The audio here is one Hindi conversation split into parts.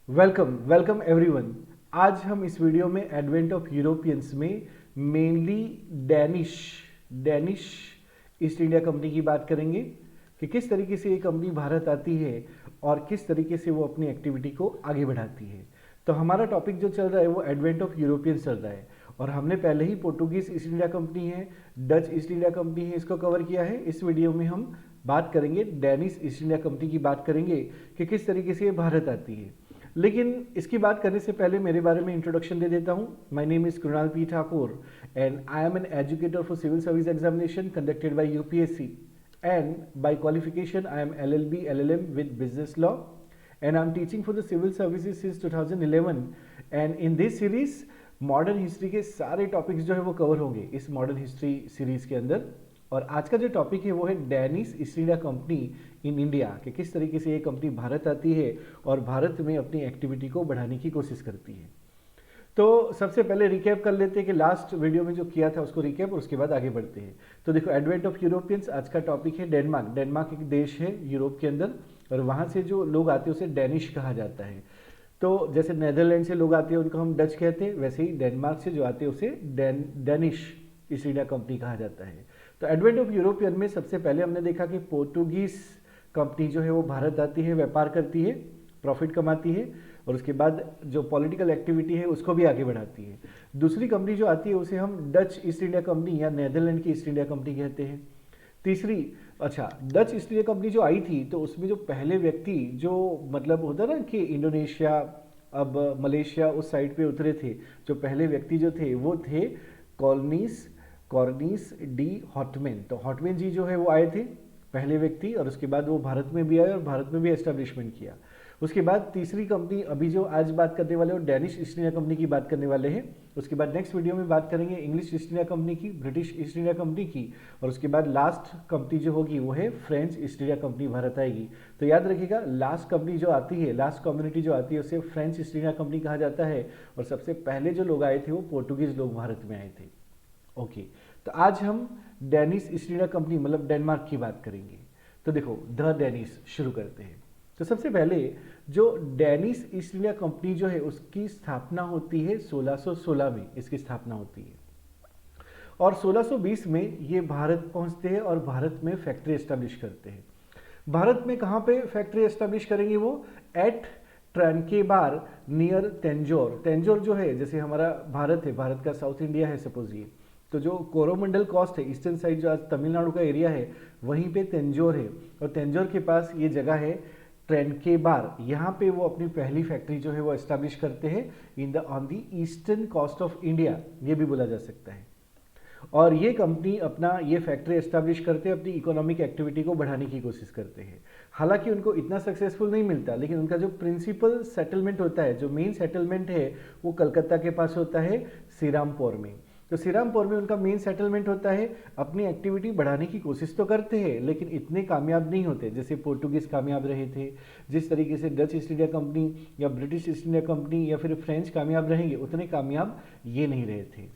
Welcome welcome everyone. आज हम इस वीडियो में एडवेंट ऑफ यूरोपियंस में mainly Danish Danish east India company की बात करेंगे कि किस तरीके से ये कंपनी भारत आती है और किस तरीके से वो अपनी एक्टिविटी को आगे बढ़ाती है। तो हमारा टॉपिक जो चल रहा है वो एडवेंट ऑफ यूरोपियंस चल रहा है और हमने पहले ही पोर्टुगीज ईस्ट इंडिया कंपनी है, डच ईस्ट इंडिया कंपनी है, इसको कवर किया है। इस वीडियो में हम बात करेंगे डेनिश ईस्ट इंडिया कंपनी की बात करेंगे कि किस तरीके से ये भारत आती है। लेकिन इसकी बात करने से पहले मेरे बारे में इंट्रोडक्शन दे देता हूँ। My name is Krunal P Thakur and I am an educator for civil service examination conducted by UPSC and by qualification I am LLB LLM with business law and I'm teaching for the civil services since 2011 and in this series modern history के सारे टॉपिक्स जो है वो कवर होंगे इस मॉडर्न हिस्ट्री सीरीज के अंदर। और आज का जो टॉपिक है वो है Danish East India company in India कि किस तरीके से ये कंपनी भारत आती है और भारत में अपनी एक्टिविटी को बढ़ाने की कोशिश करती है। तो सबसे पहले रिकैप कर लेते हैं कि लास्ट वीडियो में जो किया था उसको रिकैप और उसके बाद आगे बढ़ते हैं। तो देखो, एडवेंट ऑफ यूरोपियंस आज का टॉपिक है। डेनमार्क डेनमार्क एक देश है यूरोप के अंदर और वहाँ से जो लोग आते हैं उसे डेनिश कहा जाता है। तो जैसे नेदरलैंड से लोग आते हैं उनको हम डच कहते हैं, वैसे ही डेनमार्क से जो आते हैं उसे डेनिश ईस्ट इंडिया कंपनी कहा जाता है। तो एडवेंट ऑफ यूरोपियन में सबसे पहले हमने देखा कि पोर्टुगीज कंपनी जो है वो भारत आती है, व्यापार करती है, प्रॉफिट कमाती है और उसके बाद जो पॉलिटिकल एक्टिविटी है उसको भी आगे बढ़ाती है। दूसरी कंपनी जो आती है उसे हम डच ईस्ट इंडिया कंपनी या नेदरलैंड की ईस्ट इंडिया कंपनी कहते हैं। तीसरी, डच ईस्ट इंडिया कंपनी जो आई थी तो उसमें जो पहले व्यक्ति जो मतलब होता ना कि इंडोनेशिया अब मलेशिया उस साइड पे उतरे थे, जो पहले व्यक्ति जो थे वो थे कॉर्निस कॉर्निस डी हॉटमैन। तो हॉटमैन जी जो है वो आए थे पहले व्यक्ति और उसके बाद वो भारत में भी आए और भारत में भी एस्टेब्लिशमेंट किया। उसके बाद तीसरी कंपनी अभी जो आज बात करने वाले हो डेनिश ईस्ट इंडिया कंपनी की बात करने वाले हैं। उसके बाद नेक्स्ट वीडियो में बात करेंगे इंग्लिश ईस्ट इंडिया कंपनी की, ब्रिटिश ईस्ट इंडिया कंपनी की और उसके बाद लास्ट कंपनी जो होगी वो है French east India company Bharat आएगी। तो याद रखिएगा, लास्ट कंपनी जो आती है, लास्ट कम्युनिटी जो आती है उसे फ्रेंच ईस्ट इंडिया कंपनी कहा जाता है और सबसे पहले जो लोग आए थे वो पोर्टुगीज लोग भारत में आए थे। ओके, तो आज हम डेनिश ईस्ट इंडिया कंपनी मतलब डेनमार्क की बात करेंगे। तो देखो, द डेनिश शुरू करते हैं। तो सबसे पहले जो डेनिश ईस्ट इंडिया कंपनी जो है उसकी स्थापना होती है 1616 में, इसकी स्थापना होती है और 1620 में ये भारत पहुंचते हैं और भारत में फैक्ट्री एस्टेब्लिश करते हैं। भारत में कहाँ पे फैक्ट्री एस्टेब्लिश करेंगे वो? Eight ट्रैनकेबार near तेंजोर। तेंजोर जो है जैसे हमारा भारत है, भारत का साउथ इंडिया है सपोज ये, तो जो कोरोमंडल कोस्ट है ईस्टर्न साइड जो आज तमिलनाडु का एरिया है वहीं पे तेंजोर है और तेंजोर के पास ये जगह है ट्रैनकेबार। यहाँ पे वो अपनी पहली फैक्ट्री जो है वो एस्टैब्लिश करते हैं in the on the eastern coast of India, ये भी बोला जा सकता है। और ये कंपनी अपना ये फैक्ट्री एस्टैब्लिश करते हैं, अपनी इकोनॉमिक एक्टिविटी को बढ़ाने की कोशिश करते हैं। हालांकि उनको इतना सक्सेसफुल नहीं मिलता, लेकिन उनका जो प्रिंसिपल सेटलमेंट होता है, जो मेन सेटलमेंट है वो कलकत्ता के पास होता है श्रीरामपुर में। तो श्रीरामपुर में उनका मेन सेटलमेंट होता है। अपनी एक्टिविटी बढ़ाने की कोशिश तो करते हैं लेकिन इतने कामयाब नहीं होते जैसे पोर्टुगीज कामयाब रहे थे, जिस तरीके से डच ईस्ट इंडिया कंपनी या ब्रिटिश ईस्ट इंडिया कंपनी या फिर फ्रेंच कामयाब रहेंगे, उतने कामयाब ये नहीं रहे थे।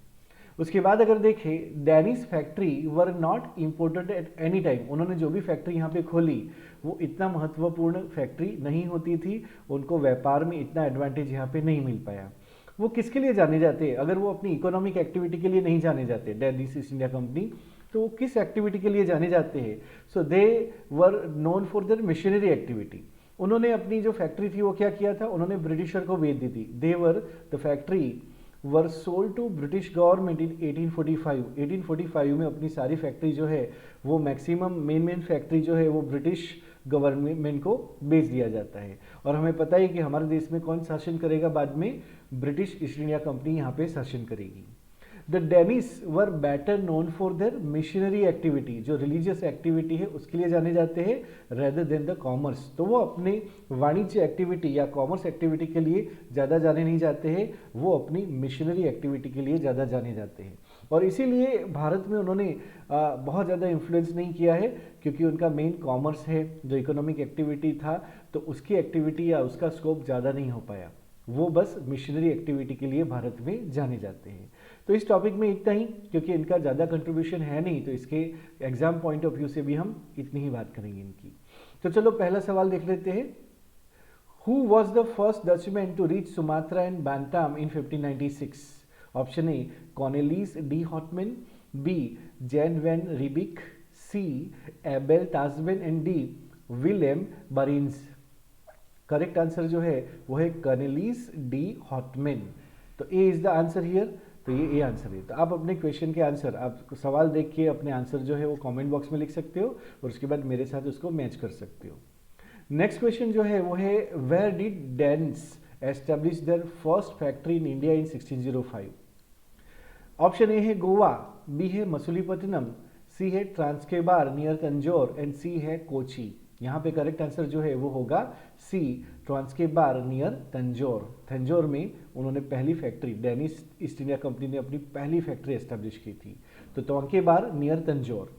उसके बाद अगर देखें, Danish factory were not imported at any time. उन्होंने जो भी फैक्ट्री यहाँ पे खोली वो इतना महत्वपूर्ण फैक्ट्री नहीं होती थी, उनको व्यापार में इतना एडवांटेज यहाँ पे नहीं मिल पाया। वो किसके लिए जाने जाते हैं? अगर वो अपनी इकोनॉमिक एक्टिविटी के लिए नहीं जाने जाते डेनिश ईस्ट इंडिया कंपनी, तो वो किस एक्टिविटी के लिए जाने जाते हैं? So they were known for their missionary activity. उन्होंने अपनी जो फैक्ट्री थी वो क्या किया था? उन्होंने ब्रिटिशर को बेच दी थी। They were the factory were sold to British government in 1845। 1845 में अपनी सारी फैक्ट्री जो है वो मैक्सिमम मेन फैक्ट्री जो है वो ब्रिटिश गवर्नमेंट को बेच दिया जाता है। और हमें पता है कि हमारे देश में कौन शासन करेगा बाद में? ब्रिटिश ईस्ट इंडिया कंपनी यहाँ पे शासन करेगी। The Danish were better known for their missionary activity. जो रिलीजियस एक्टिविटी है उसके लिए जाने जाते हैं रेदर देन द कॉमर्स। तो वो अपने वाणिज्य एक्टिविटी या कॉमर्स एक्टिविटी के लिए ज़्यादा जाने नहीं जाते हैं, वो अपनी मिशनरी एक्टिविटी के लिए ज़्यादा जाने जाते हैं। और इसीलिए भारत में उन्होंने बहुत ज़्यादा इन्फ्लुएंस नहीं किया है क्योंकि उनका मेन कॉमर्स है, जो इकोनॉमिक एक्टिविटी था तो उसकी एक्टिविटी या उसका स्कोप ज़्यादा नहीं हो पाया। वो बस मिशनरी एक्टिविटी के लिए भारत में जाने जाते हैं। तो इस टॉपिक में इतना ही, क्योंकि इनका ज़्यादा कंट्रीब्यूशन है नहीं तो इसके एग्जाम पॉइंट ऑफ व्यू से भी हम इतनी ही बात करेंगे इनकी। तो चलो पहला सवाल देख लेते हैं। Who was the first Dutchman to reach Sumatra and Bantam in 1596? Option A, Cornelis de Houtman, B, Jan van Riebeeck, C, Abel Tasman and D, Willem Barents. Correct answer जो है वो है कर्नेलिस डी हॉटमैन। तो ए इज द आंसर हियर, तो ये ए आंसर है। तो आप अपने क्वेश्चन के आंसर, आप सवाल देख के अपने आंसर जो है वो कमेंट बॉक्स में लिख सकते हो और उसके बाद मेरे साथ उसको मैच कर सकते हो। नेक्स्ट क्वेश्चन जो है वो है where did Danes establish their first factory in India in 1605? Option A है गोवा, बी है मसूलीपट्टनम, सी है Tranquebar near Tanjore and C है कोची। यहाँ पे करेक्ट आंसर जो है वो होगा सी, ट्रांसकेबार नियर तंजौर। तंजौर में उन्होंने पहली factory, Danish East India company ने अपनी पहली फैक्ट्री एस्टेब्लिश की थी। तो Tranquebar near Tanjore.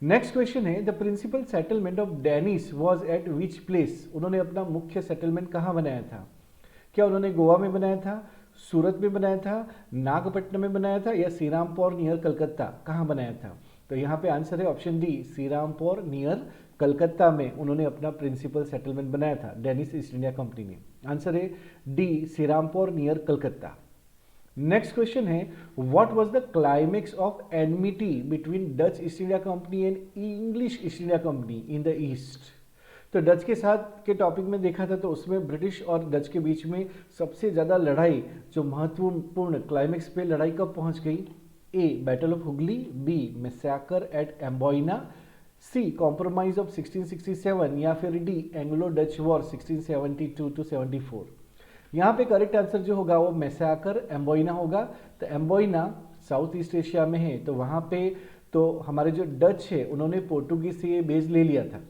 Next question है the principal settlement of Danish was at which place? उन्होंने अपना मुख्य सेटलमेंट कहाँ बनाया था? क्या उन्होंने गोवा में बनाया था, सूरत में बनाया था, नागपट्टनम में बनाया था या श्रीरामपुर नियर कलकत्ता, कहाँ बनाया था? तो यहाँ पे आंसर है option D, Shrirampur near Calcutta में उन्होंने अपना प्रिंसिपल सेटलमेंट बनाया था डेनिश ईस्ट इंडिया कंपनी ने। आंसर है D, Shrirampur near Calcutta. Next question है what was the climax of enmity between Dutch East India company and English East India company in the east? तो डच के साथ के टॉपिक में देखा था तो उसमें ब्रिटिश और डच के बीच में सबसे ज़्यादा लड़ाई, जो महत्वपूर्ण क्लाइमेक्स पे लड़ाई कब पहुंच गई? A, battle of Hooghly, B, massacre at Amboina, C, compromise of 1667 या फिर D, Anglo Dutch war 1672 to 74। यहाँ पे करेक्ट आंसर जो होगा वो मैसेकर एम्बोइना होगा। तो एम्बोइना साउथ ईस्ट एशिया में है, तो वहाँ पे तो हमारे जो डच है उन्होंने पोर्टुगीज से ये बेस ले लिया था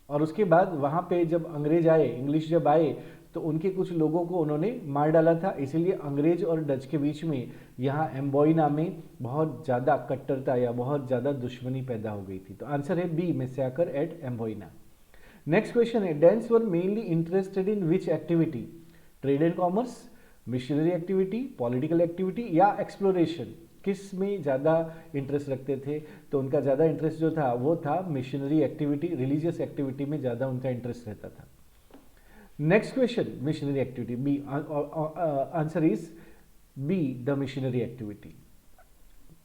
और उसके बाद वहाँ पे जब अंग्रेज आए, इंग्लिश जब आए तो उनके कुछ लोगों को उन्होंने मार डाला था, इसीलिए अंग्रेज और डच के बीच में यहाँ एम्बोइना में बहुत ज़्यादा कट्टरता या बहुत ज़्यादा दुश्मनी पैदा हो गई थी। तो आंसर है B, massacre at Amboina. Next question है Danes were mainly interested in which activity? Trade and commerce, missionary activity, political activity या एक्सप्लोरेशन? किस में ज़्यादा इंटरेस्ट रखते थे? तो उनका ज़्यादा इंटरेस्ट जो था वो था मिशनरी एक्टिविटी, रिलीजियस एक्टिविटी में ज़्यादा उनका इंटरेस्ट रहता था। Next question, missionary activity, B answer is B, the missionary activity.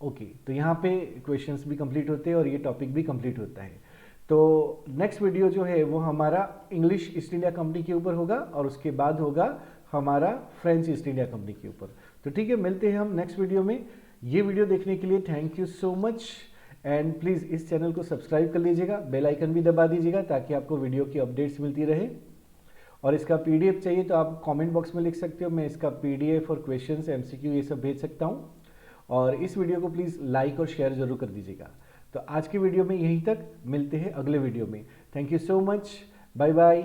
Okay, तो यहाँ पे क्वेश्चंस भी कंप्लीट होते हैं और ये टॉपिक भी कंप्लीट होता है। तो नेक्स्ट वीडियो जो है वो हमारा इंग्लिश ईस्ट इंडिया कंपनी के ऊपर होगा और उसके बाद होगा हमारा फ्रेंच ईस्ट इंडिया कंपनी के ऊपर। तो ठीक है, मिलते हैं हम नेक्स्ट वीडियो में। ये वीडियो देखने के लिए thank you so much and please इस चैनल को सब्सक्राइब कर लीजिएगा, बेल आइकन भी दबा दीजिएगा ताकि आपको वीडियो की अपडेट्स मिलती रहे। और इसका पीडीएफ चाहिए तो आप कमेंट बॉक्स में लिख सकते हो, मैं इसका पीडीएफ और क्वेश्चंस, एमसीक्यू ये सब भेज सकता हूँ। और इस वीडियो को प्लीज़ लाइक और शेयर जरूर कर दीजिएगा। तो आज की वीडियो में यहीं तक, मिलते हैं अगले वीडियो में। Thank you so much, bye bye.